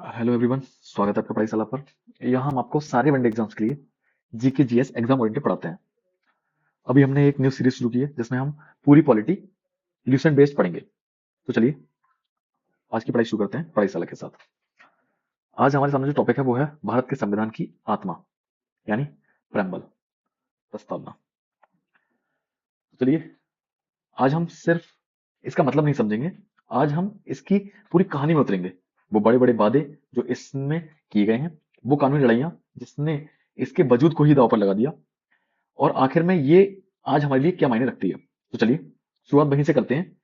Hello everyone, स्वागत है आपका पढ़ाईशाला पर। यहाँ हम आपको सारे वनडे एग्जाम्स के लिए जीके जीएस एग्जाम ओरिएंटेड पढ़ाते हैं। अभी हमने एक न्यू सीरीज शुरू की है जिसमें हम पूरी पॉलिटी ल्यूसेंट बेस्ड पढ़ेंगे। तो चलिए आज की पढ़ाई शुरू करते हैं पढ़ाईशाला के साथ। आज हमारे सामने जो टॉपिक है वो है भारत के संविधान की आत्मा, यानी प्रेम्बल, प्रस्तावना। तो चलिए आज हम सिर्फ इसका मतलब नहीं समझेंगे, आज हम इसकी पूरी कहानी में उतरेंगे। वो बड़े बड़े वादे जो इसमें किए गए हैं, वो कानूनी लड़ाइयां जिसने इसके वजूद को ही दांव पर लगा दिया, और आखिर में ये आज हमारे लिए क्या मायने रखती है। तो चलिए शुरुआत वहीं से करते हैं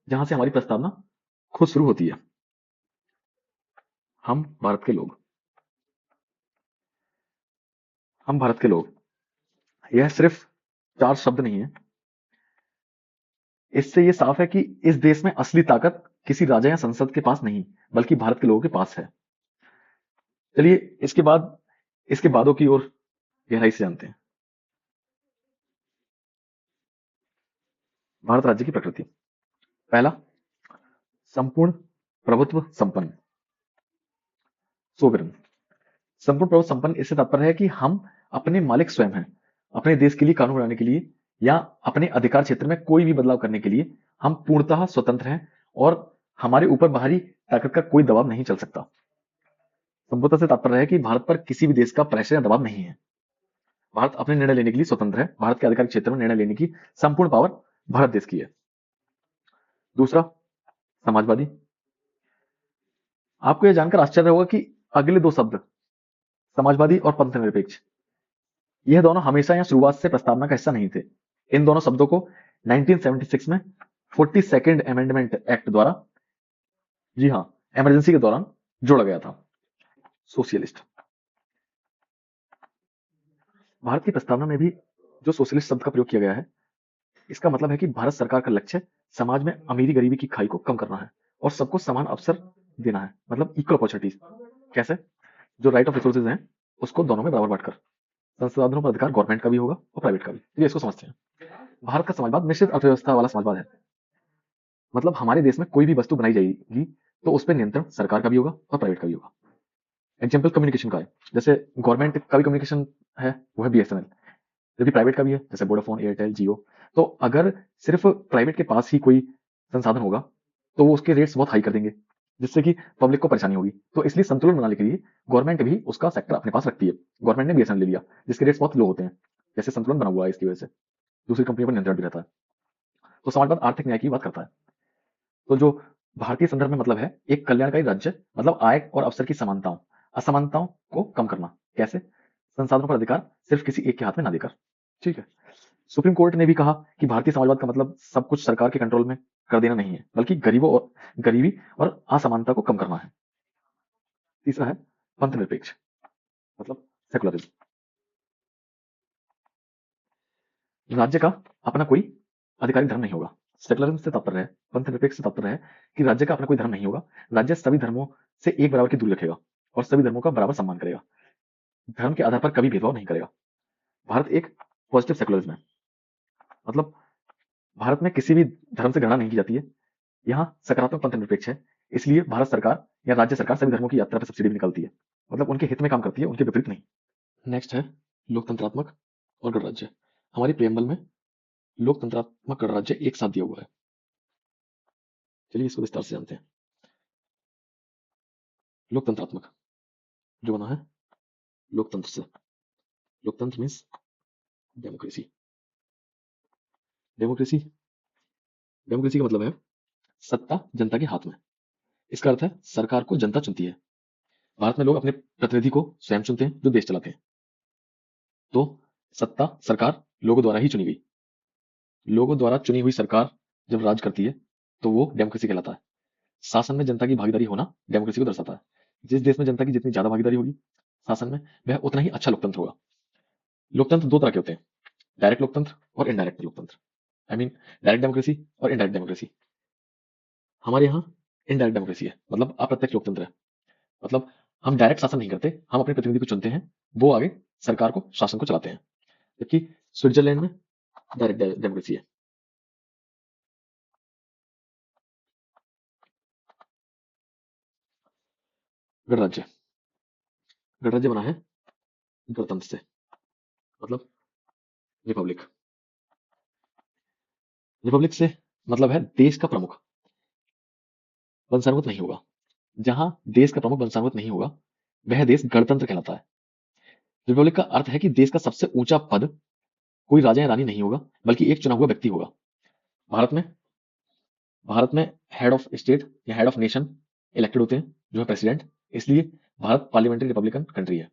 जहां से हमारी प्रस्तावना खुद शुरू होती है। हम भारत के लोग, हम भारत के लोग, यह सिर्फ चार शब्द नहीं है। इससे ये साफ है कि इस देश में असली ताकत किसी राजा या संसद के पास नहीं, बल्कि भारत के लोगों के पास है। चलिए इसके बाद इसके बादों की ओर गहराई से जानते हैं। भारत राज्य की प्रकृति। पहला, संपूर्ण प्रभुत्व संपन्न, सोवरेन। संपूर्ण प्रभुत्व संपन्न इससे तात्पर्य है कि हम अपने मालिक स्वयं हैं। अपने देश के लिए कानून बनाने के लिए या अपने अधिकार क्षेत्र में कोई भी बदलाव करने के लिए हम पूर्णतः स्वतंत्र हैं, और हमारे ऊपर बाहरी ताकत का कोई दबाव नहीं चल सकता। संपूर्णता से तात्पर्य है कि भारत पर किसी भी देश का प्रेशर या दबाव नहीं है। भारत अपने निर्णय लेने के लिए स्वतंत्र है। भारत के अधिकार क्षेत्र में निर्णय लेने की संपूर्ण पावर भारत देश की है। दूसरा, समाजवादी। आपको यह जानकर आश्चर्य होगा कि अगले दो शब्द, समाजवादी और पंथ निरपेक्ष, यह दोनों हमेशा या शुरुआत से प्रस्तावना का हिस्सा नहीं थे। इन दोनों शब्दों को 1976 में 42nd अमेंडमेंट एक्ट द्वारा, जी हाँ, इमरजेंसी के दौरान जोड़ा गया था। सोशलिस्ट। भारत की प्रस्तावना में भी जो सोशलिस्ट शब्द का प्रयोग किया गया है, इसका मतलब है कि भारत सरकार का लक्ष्य समाज में अमीरी गरीबी की खाई को कम करना है और सबको समान अवसर देना है, मतलब इक्वल अपॉर्चुनिटीज। कैसे? जो राइट ऑफ रिसोर्सेज हैं उसको दोनों में बराबर बांटकर। संसाधनों का अधिकार गवर्नमेंट का भी होगा और प्राइवेट का भी। ये इसको समझते हैं। भारत का समाजवाद मिश्रित अर्थव्यवस्था वाला समाजवाद है। मतलब हमारे देश में कोई भी वस्तु बनाई जाएगी तो उस पर नियंत्रण सरकार का भी होगा और प्राइवेट का भी होगा। एग्जाम्पल कम्युनिकेशन का है, जैसे गवर्नमेंट का भी कम्युनिकेशन है, वो है बीएसएनएल, जबकि प्राइवेट का भी है, जैसे वोडाफोन, एयरटेल, जियो। तो अगर सिर्फ प्राइवेट के पास ही कोई संसाधन होगा तो वो उसके रेट्स बहुत हाई कर देंगे, जिससे कि पब्लिक को परेशानी होगी। तो इसलिए संतुलन बनाने के लिए गवर्नमेंट भी उसका सेक्टर अपने पास रखती है। गवर्नमेंट ने बीएसएनएल ले लिया जिसके रेट्स बहुत लो होते हैं, जैसे संतुलन बना हुआ है इसकी वजह से। दूसरी कंपनियों पर नियंत्रण भी रहता है। तो समाजवाद आर्थिक न्याय की बात करता है। तो जो भारतीय संदर्भ में मतलब है एक कल्याणकारी राज्य, मतलब आय और अवसर की समानताओं, असमानताओं को कम करना। कैसे? संसाधनों पर अधिकार सिर्फ किसी एक के हाथ में ना देकर। ठीक है। सुप्रीम कोर्ट ने भी कहा कि भारतीय समाजवाद का मतलब सब कुछ सरकार के कंट्रोल में कर देना नहीं है, बल्कि गरीबी और असमानता को कम करना है। तीसरा है पंथ निरपेक्ष, मतलब सेकुलरिज्म। राज्य का अपना कोई आधिकारिक धर्म नहीं होगा। सेकुलरिज्म से तात्पर्य है, पंथ निरपेक्ष से तात्पर्य है कि राज्य का अपना कोई धर्म नहीं होगा। राज्य सभी धर्मों से एक बराबर की दूरी रखेगा और सभी धर्मों का बराबर सम्मान करेगा। धर्म के आधार पर कभी भेदभाव नहीं करेगा। भारत एक पॉजिटिव सेकुलरिज्म है, मतलब भारत में किसी भी धर्म से गणना नहीं की जाती है। यहाँ सकारात्मक पंथ निरपेक्ष है, इसलिए भारत सरकार या राज्य सरकार सभी धर्मों की यात्रा पर सब्सिडी भी निकालती है, मतलब उनके हित में काम करती है, उनके विपरीत नहीं। नेक्स्ट है लोकतंत्रात्मक और गणराज्य। हमारी प्रेम्बल में लोकतंत्रात्मक गणराज्य एक साथ दिया हुआ है। चलिए इसको विस्तार से जानते हैं। लोकतंत्रात्मक जो बना है लोकतंत्र से। लोकतंत्र मीन्स डेमोक्रेसी। डेमोक्रेसी डेमोक्रेसी का मतलब है सत्ता जनता के हाथ में। इसका अर्थ है सरकार को जनता चुनती है। भारत में लोग अपने प्रतिनिधि को स्वयं चुनते हैं जो देश चलाते हैं। तो सत्ता सरकार लोगों द्वारा ही चुनी गई। लोगों द्वारा चुनी हुई सरकार जब राज करती है तो वो डेमोक्रेसी कहलाता है। शासन में जनता की भागीदारी होना डेमोक्रेसी को दर्शाता है। जिस देश में जनता की जितनी ज्यादा भागीदारी होगी शासन में, वह उतना ही अच्छा लोकतंत्र होगा। लोकतंत्र दो तरह के होते हैं, डायरेक्ट लोकतंत्र और इनडायरेक्ट लोकतंत्र। आई मीन डायरेक्ट डेमोक्रेसी और इनडायरेक्ट डेमोक्रेसी। हमारे यहाँ इनडायरेक्ट डेमोक्रेसी है, मतलब अप्रत्यक्ष लोकतंत्र है। मतलब हम डायरेक्ट शासन नहीं करते, हम अपने प्रतिनिधि को चुनते हैं, वो आगे सरकार को, शासन को चलाते हैं। जबकि स्विट्जरलैंड में डायरेक्ट डेमोक्रेसी है। गणराज्य गणराज्य बना है गणतंत्र से, मतलब रिपब्लिक। रिपब्लिक से मतलब है देश का प्रमुख वंशानुगत नहीं होगा। जहां देश का प्रमुख वंशानुगत नहीं होगा वह देश गणतंत्र कहलाता है। रिपब्लिक का अर्थ है कि देश का सबसे ऊंचा पद कोई राजा या रानी नहीं होगा, बल्कि एक चुना हुआ व्यक्ति होगा। भारत में भारत में हेड ऑफ स्टेट या हेड ऑफ नेशन इलेक्टेड होते हैं, जो है प्रेसिडेंट। इसलिए भारत पार्लियामेंट्री रिपब्लिकन कंट्री है।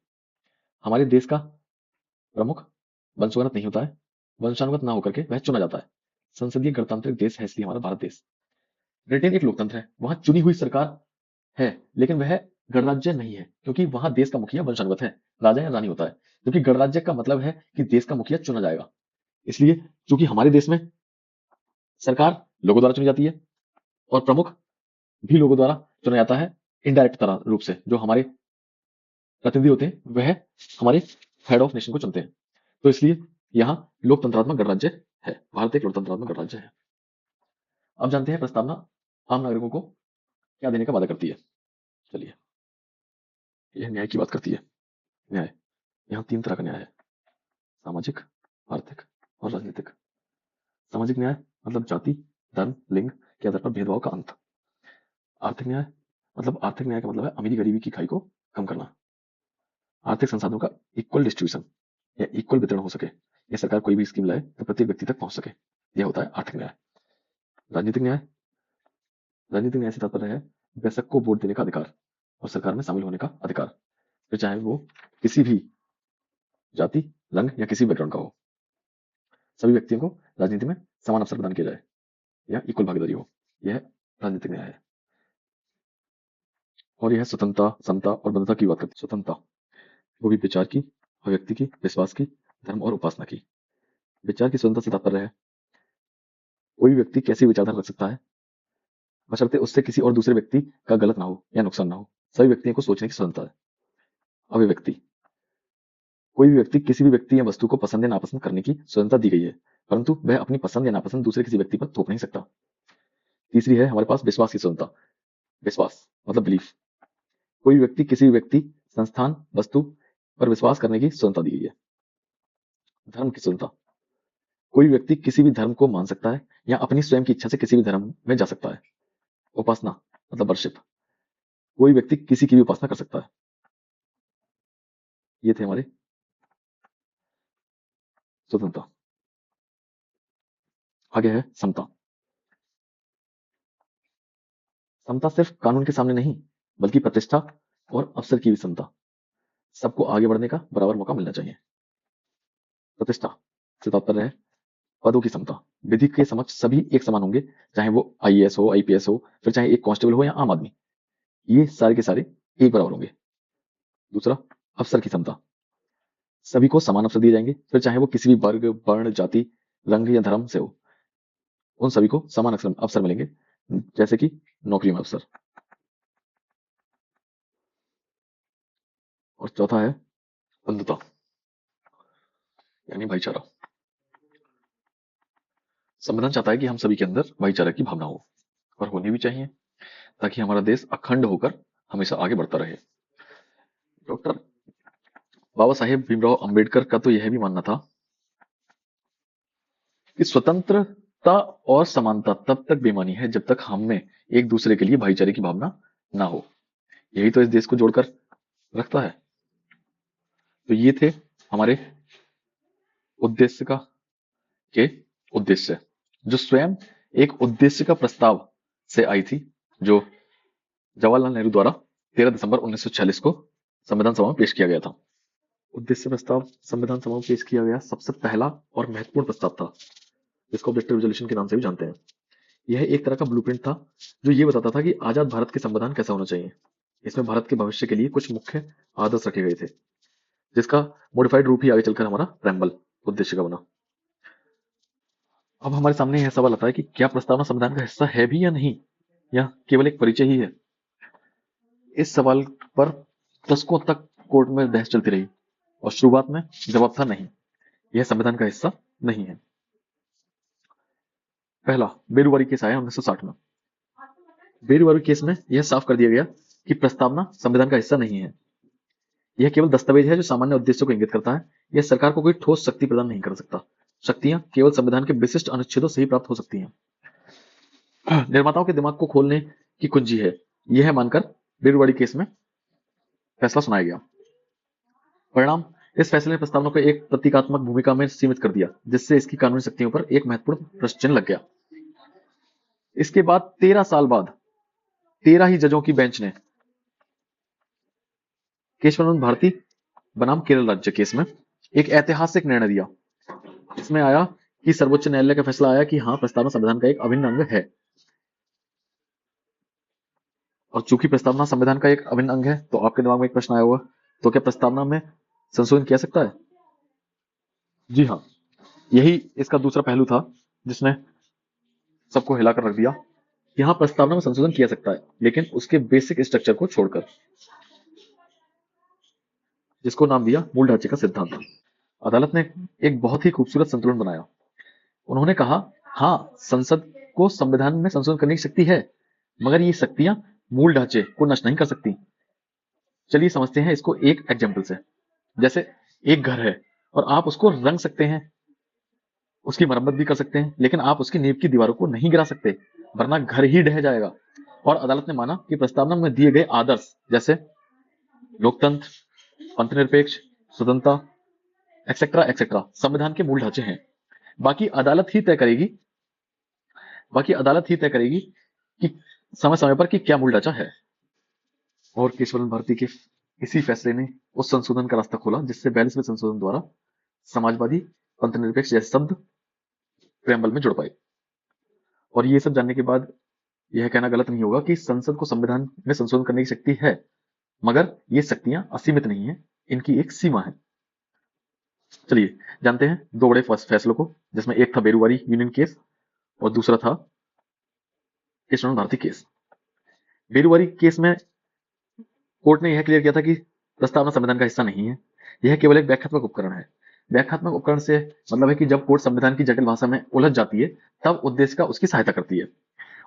हमारे देश का प्रमुख वंशानुगत नहीं होता है, वंशानुगत ना होकर के वह चुना जाता है। संसदीय गणतांत्रिक देश है इसलिए हमारा भारत देश। ब्रिटेन एक लोकतंत्र है, वहां चुनी हुई सरकार है, लेकिन वह गणराज्य नहीं है, क्योंकि वहां देश का मुखिया वंशानुगत है, राजा या रानी होता है। क्योंकि गणराज्य का मतलब है कि देश का मुखिया चुना जाएगा। इसलिए चूंकि हमारे देश में सरकार लोगों द्वारा चुनी जाती है और प्रमुख भी लोगों द्वारा चुना जाता है, इनडायरेक्ट तरह रूप से जो हमारे प्रतिनिधि होते हैं वह हमारे हेड ऑफ नेशन को चुनते हैं। तो इसलिए यहाँ लोकतंत्रात्मक गणराज्य है, भारत एक लोकतंत्रात्मक गणराज्य है। अब जानते हैं प्रस्तावना आम नागरिकों को क्या देने का वादा करती है। चलिए, यह न्याय की बात करती है। न्याय, यहाँ 3 तरह का न्याय है, सामाजिक, आर्थिक और राजनीतिक। सामाजिक न्याय मतलब जाति, धर्म, लिंग के आधार पर भेदभाव का अंत। आर्थिक न्याय का मतलब है अमीरी गरीबी की खाई को कम करना। आर्थिक संसाधनों का इक्वल डिस्ट्रीब्यूशन या इक्वल वितरण हो सके, या सरकार कोई भी स्कीम लाए तो प्रत्येक व्यक्ति तक पहुंच सके, यह होता है आर्थिक न्याय। राजनीतिक न्याय से तात्पर्य है वयस्क को वोट देने का अधिकार और सरकार में शामिल होने का अधिकार, फिर चाहे वो किसी भी जाति, रंग या किसी बैकग्राउंड का हो। सभी व्यक्तियों को राजनीति में समान अवसर प्रदान किया जाए या इक्वल भागीदारी हो, यह राजनीतिक न्याय है। और यह स्वतंत्रता, समता और बंधुता की बात करती है। स्वतंत्रता, वो भी विचार की, अभिव्यक्ति की, विश्वास की, धर्म और उपासना की। विचार की स्वतंत्रता से तात्पर्य है कोई भी व्यक्ति कैसी विचारधारा रख सकता है, बशर्ते उससे किसी और दूसरे व्यक्ति का गलत ना हो या नुकसान ना हो। सभी व्यक्तियों को सोचने की स्वतंत्रता है। अभिव्यक्ति, कोई भी व्यक्ति किसी भी व्यक्ति या वस्तु को पसंद या नापसंद करने की स्वतंत्रता दी गई है, परंतु वह अपनी पसंद या नापसंद दूसरे किसी व्यक्ति पर थोप नहीं सकता। तीसरी है हमारे पास विश्वास की स्वतंत्रता। विश्वास मतलब बिलीफ, कोई व्यक्ति किसी भी व्यक्ति, संस्थान, वस्तु पर विश्वास करने की स्वतंत्रता दी गई है। धर्म की स्वतंत्रता, कोई व्यक्ति किसी भी धर्म को मान सकता है या अपनी स्वयं की इच्छा से किसी भी धर्म में जा सकता है। उपासना मतलब वर्शिप, कोई व्यक्ति किसी की भी उपासना कर सकता है। ये थे हमारे स्वतंत्रता। आगे है समता। समता सिर्फ कानून के सामने नहीं, बल्कि प्रतिष्ठा और अवसर की भी समता। सबको आगे बढ़ने का बराबर मौका मिलना चाहिए। प्रतिष्ठा से तात्पर्य है पदों की समता। विधि के समक्ष सभी एक समान होंगे, चाहे वो आईएएस हो, आईपीएस हो, फिर चाहे एक कांस्टेबल हो या आम आदमी, ये सारे के सारे एक बराबर होंगे। दूसरा, अवसर की समता, सभी को समान अवसर दिए जाएंगे, फिर चाहे वो किसी भी वर्ग, वर्ण, जाति, रंग या धर्म से हो, उन सभी को समान अवसर मिलेंगे, जैसे कि नौकरी में अवसर। और चौथा है बंधुता यानी भाईचारा। संविधान चाहता है कि हम सभी के अंदर भाईचारा की भावना हो, और होनी भी चाहिए, ताकि हमारा देश अखंड होकर हमेशा आगे बढ़ता रहे। डॉक्टर बाबा साहेब भीमराव अंबेडकर का तो यह भी मानना था कि स्वतंत्रता और समानता तब तक बेमानी है जब तक हम में एक दूसरे के लिए भाईचारे की भावना ना हो। यही तो इस देश को जोड़कर रखता है। तो ये थे हमारे उद्देश्य का के उद्देश्य, जो स्वयं एक उद्देश्य का प्रस्ताव से आई थी, जो जवाहरलाल नेहरू द्वारा 13 दिसंबर 1946 को संविधान सभा में पेश किया गया था। उद्देश्य प्रस्ताव संविधान सभा में पेश किया गया सबसे पहला और महत्वपूर्ण प्रस्ताव था, जिसको ऑब्जेक्टिव रेजोल्यूशन के नाम से भी जानते हैं। यह एक तरह का ब्लूप्रिंट था जो ये बताता था कि आजाद भारत के संविधान कैसा होना चाहिए। इसमें भारत के भविष्य के लिए कुछ मुख्य आदर्श रखे गए थे, जिसका मॉडिफाइड रूप ही आगे चलकर हमारा प्रेम्बल उद्देश्य का बना। अब हमारे सामने यह सवाल आता है कि क्या प्रस्तावना संविधान का हिस्सा है भी या नहीं, या केवल एक परिचय ही है। इस सवाल पर दशकों तक कोर्ट में बहस चलती रही और शुरुआत में जवाब था नहीं, यह संविधान का हिस्सा नहीं है। पहला बेरुवारी केस आया 1960 में। बेरुवारी केस में यह साफ कर दिया गया कि प्रस्तावना संविधान का हिस्सा नहीं है। यह केवल दस्तावेज है जो सामान्य उद्देश्यों को इंगित करता है। यह सरकार को कोई ठोस शक्ति प्रदान नहीं कर सकता। शक्तियां केवल संविधान के विशिष्ट अनुच्छेदों से ही प्राप्त हो सकती हैं। निर्माताओं के दिमाग को खोलने की कुंजी है, यह मानकर बेरुवाड़ी केस में फैसला सुनाया गया। परिणाम, इस फैसले ने प्रस्तावना को एक प्रतीकात्मक भूमिका में सीमित कर दिया, जिससे इसकी कानूनी शक्तियों पर एक महत्वपूर्ण प्रश्न चिन्ह लग गया। इसके बाद 13 साल बाद 13 ही जजों की बेंच ने केशवानंद भारती बनाम केरल राज्य केस में एक ऐतिहासिक निर्णय दिया। इसमें आया कि सर्वोच्च न्यायालय का फैसला आया कि हाँ, प्रस्तावना संविधान का एक अभिन्न अंग है। और चूंकि प्रस्तावना संविधान का एक अभिन्न अंग है, तो आपके दिमाग में एक प्रश्न आया होगा, तो क्या प्रस्तावना में संशोधन किया सकता है? जी हाँ, यही इसका दूसरा पहलू था जिसने सबको हिलाकर रख दिया। यहाँ प्रस्तावना में संशोधन किया सकता है, लेकिन उसके बेसिक स्ट्रक्चर को छोड़कर, जिसको नाम दिया मूल ढांचे का सिद्धांत। अदालत ने एक बहुत ही खूबसूरत संतुलन बनाया। उन्होंने कहा, हाँ, संसद को संविधान में संशोधन करने की शक्ति है, मगर ये शक्तियां मूल ढांचे को नष्ट नहीं कर सकती। चलिए समझते हैं इसको एक एग्जाम्पल से। जैसे एक घर है और आप उसको रंग सकते हैं, उसकी मरम्मत भी कर सकते हैं, लेकिन आप उसकी नींव की दीवारों को नहीं गिरा सकते, वरना घर ही ढह जाएगा। और अदालत ने माना कि प्रस्तावना में दिए गए आदर्श, जैसे लोकतंत्र, पंथनिरपेक्ष, स्वतंत्रता, एक्सेट्रा एक्सेट्रा, संविधान के मूल ढांचे हैं। बाकी अदालत ही तय करेगी कि समय समय पर कि क्या मूल ढांचा है। और केशवानंद भारती के इसी फैसले ने उस संशोधन का रास्ता खोला जिससे 42वें संशोधन द्वारा समाजवादी, पंथनिरपेक्ष जैसे शब्द प्रेम्बल में जुड़ पाए। और ये सब जानने के बाद यह कहना गलत नहीं होगा कि संसद को संविधान में संशोधन करने की शक्ति है, मगर ये शक्तियां असीमित नहीं है, इनकी एक सीमा है। चलिए जानते हैं दो बड़े फैसलों को, जिसमें एक था बेरुवारी यूनियन केस और दूसरा था केशवानंद भारती केस। बेरुवारी केस में कोर्ट ने यह क्लियर किया था कि प्रस्तावना संविधान का हिस्सा नहीं है, यह केवल एक व्याख्यात्मक उपकरण है। व्याख्यात्मक उपकरण से मतलब है कि जब कोर्ट संविधान की जटिल भाषा में उलझ जाती है, तब उद्देश्य का उसकी सहायता करती है।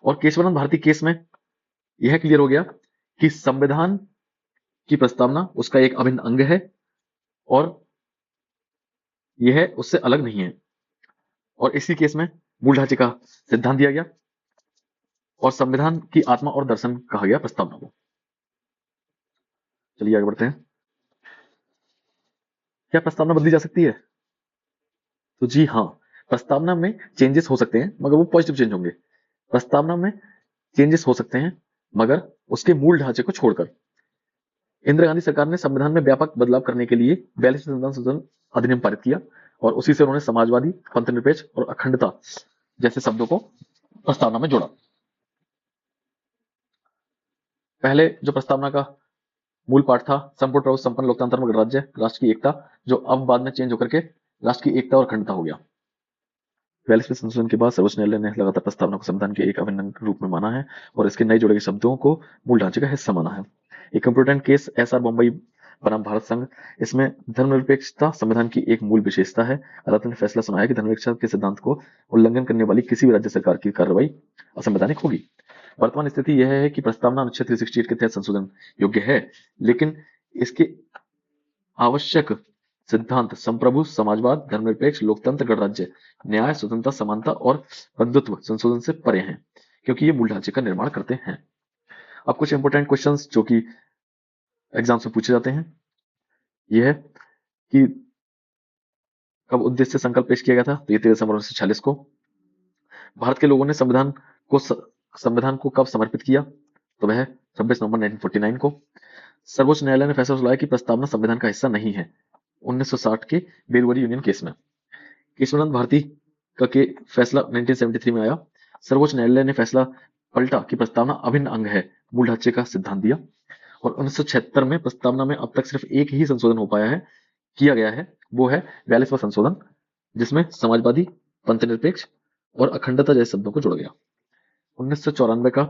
और केशवानंद भारती केस में यह क्लियर हो गया कि संविधान की प्रस्तावना उसका एक अभिन्न अंग है और यह उससे अलग नहीं है। और इसी केस में मूल ढांचे का सिद्धांत दिया गया और संविधान की आत्मा और दर्शन कहा गया प्रस्तावना को। चलिए आगे बढ़ते हैं। क्या प्रस्तावना बदली जा सकती है? तो जी हाँ, प्रस्तावना में चेंजेस हो सकते हैं, मगर वो पॉजिटिव चेंज होंगे। प्रस्तावना में चेंजेस हो सकते हैं, मगर उसके मूल ढांचे को छोड़कर। इंदिरा गांधी सरकार ने संविधान में व्यापक बदलाव करने के लिए 42वें संविधान संशोधन अधिनियम पारित किया और उसी से उन्होंने समाजवादी, पंथनिरपेक्ष और अखंडता जैसे शब्दों को प्रस्तावना में जोड़ा। पहले जो प्रस्तावना का मूल पाठ था, संपूर्ण प्रभु संपन्न लोकतंत्र में गणराज्य, राष्ट्र की एकता, जो अब बाद में चेंज होकर के राष्ट्र की एकता और अखंडता हो गया। 42वें संशोधन के बाद सर्वोच्च न्यायालय ने लगातार प्रस्तावना को संविधान के एक अभिन्न रूप में माना है और इसके नए जोड़े गए शब्दों को मूल ढांचे का हिस्सा माना है। एक इम्पोर्टेंट केस एसआर बॉम्बई बनाम भारत संघ, इसमें धर्मनिरपेक्षता संविधान की एक मूल विशेषता है। अदालत ने फैसला सुनाया कि धर्मनिरपेक्षता के सिद्धांत को उल्लंघन करने वाली किसी भी राज्य सरकार की कार्रवाई असंवैधानिक होगी। वर्तमान स्थिति यह है कि प्रस्तावना अनुच्छेद 368 के तहत संशोधन योग्य है, लेकिन इसके आवश्यक सिद्धांत संप्रभु, समाजवाद, धर्मनिरपेक्ष, लोकतंत्र, गणराज्य, न्याय, स्वतंत्रता, समानता और बंधुत्व संशोधन से परे हैं, क्योंकि ये मूल ढांचे का निर्माण करते हैं। अब कुछ इंपोर्टेंट क्वेश्चंस जो कि एग्जाम से पूछे जाते हैं, यह है कि कब उद्देश्य संकल्प पेश किया गया था? तो ये 13 दिसंबर 1946 को। भारत के लोगों ने संविधान को कब समर्पित किया? तो वह 26 नवंबर 1949 को। सर्वोच्च न्यायालय ने फैसला सुनाया कि प्रस्तावना संविधान का हिस्सा नहीं है, 1960 के बेलवरी यूनियन केस में। केशवानंद भारती का के फैसला 1973 में आया। सर्वोच्च न्यायालय ने फैसला पलटा कि प्रस्तावना अभिन्न अंग है, मूल ढांचे का सिद्धांत दिया। और 1976 में प्रस्तावना में अब तक सिर्फ एक ही संशोधन हो पाया है, किया गया है, वो है 42वां संशोधन, जिसमें समाजवादी, पंथनिरपेक्ष और अखंडता जैसे शब्दों को जोड़ा गया। 1994 का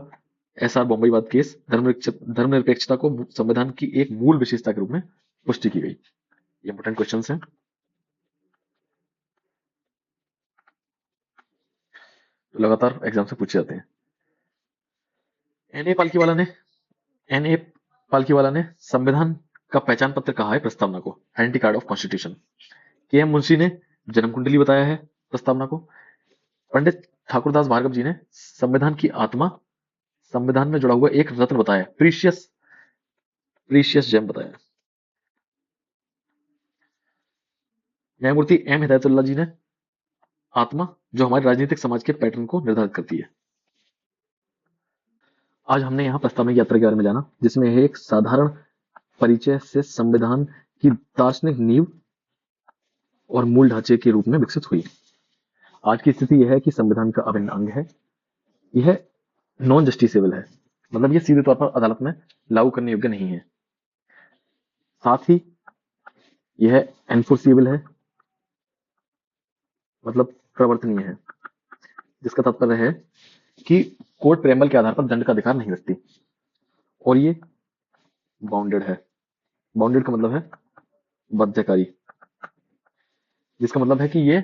एसआर बॉम्बईवाद केस, धर्मनिरपेक्षता को संविधान की एक मूल विशेषता के रूप में पुष्टि की गई। ये इंपोर्टेंट क्वेश्चन हैं। तो लगातार एग्जाम से पूछे जाते हैं। एनए पालकीवाला ने एनए पालकीवाला ने संविधान का पहचान पत्र कहा है प्रस्तावना को, आइडेंटिटी कार्ड ऑफ कॉन्स्टिट्यूशन। के एम मुंशी ने जन्म कुंडली बताया है प्रस्तावना को। पंडित ठाकुरदास भार्गव जी ने संविधान की आत्मा, संविधान में जुड़ा हुआ एक रत्न बताया, प्रीशियस प्रीशियस जेम बताया। न्यायमूर्ति एम हिदायतुल्लाह जी ने आत्मा, जो हमारे राजनीतिक समाज के पैटर्न को निर्धारित करती है। आज हमने यहाँ प्रस्तावना की यात्रा के बारे में जाना, जिसमें एक साधारण परिचय से संविधान की दार्शनिक नींव और मूल ढांचे के रूप में विकसित हुई। आज की स्थिति यह है कि संविधान का अभिन्न अंग है। यह नॉन जस्टिसेबल है, मतलब यह सीधे तौर पर अदालत में लागू करने योग्य नहीं है। साथ ही यह एनफोर्सिबल है, मतलब प्रवर्तनीय है, जिसका तात्पर्य है कि कोर्ट प्रेम्बल के आधार पर दंड का अधिकार नहीं रखती। और ये बाउंडेड है। बाउंडेड का मतलब है बाध्यकारी, जिसका मतलब है कि ये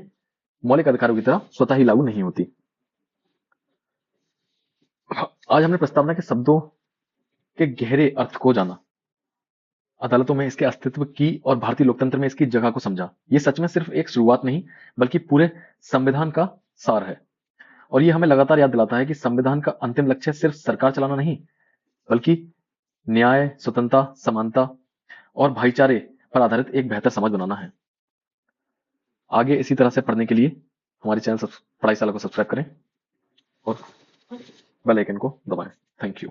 मौलिक अधिकारों की तरह स्वतः ही लागू नहीं होती। आज हमने प्रस्तावना के शब्दों के गहरे अर्थ को जाना, अदालतों में इसके अस्तित्व की और भारतीय लोकतंत्र में इसकी जगह को समझा। ये सच में सिर्फ एक शुरुआत नहीं, बल्कि पूरे संविधान का सार है। और ये हमें लगातार याद दिलाता है कि संविधान का अंतिम लक्ष्य सिर्फ सरकार चलाना नहीं, बल्कि न्याय, स्वतंत्रता, समानता और भाईचारे पर आधारित एक बेहतर समाज बनाना है। आगे इसी तरह से पढ़ने के लिए हमारे चैनल पढ़ाईशाला को सब्सक्राइब करें और बेल आइकन को दबाएं। Thank you.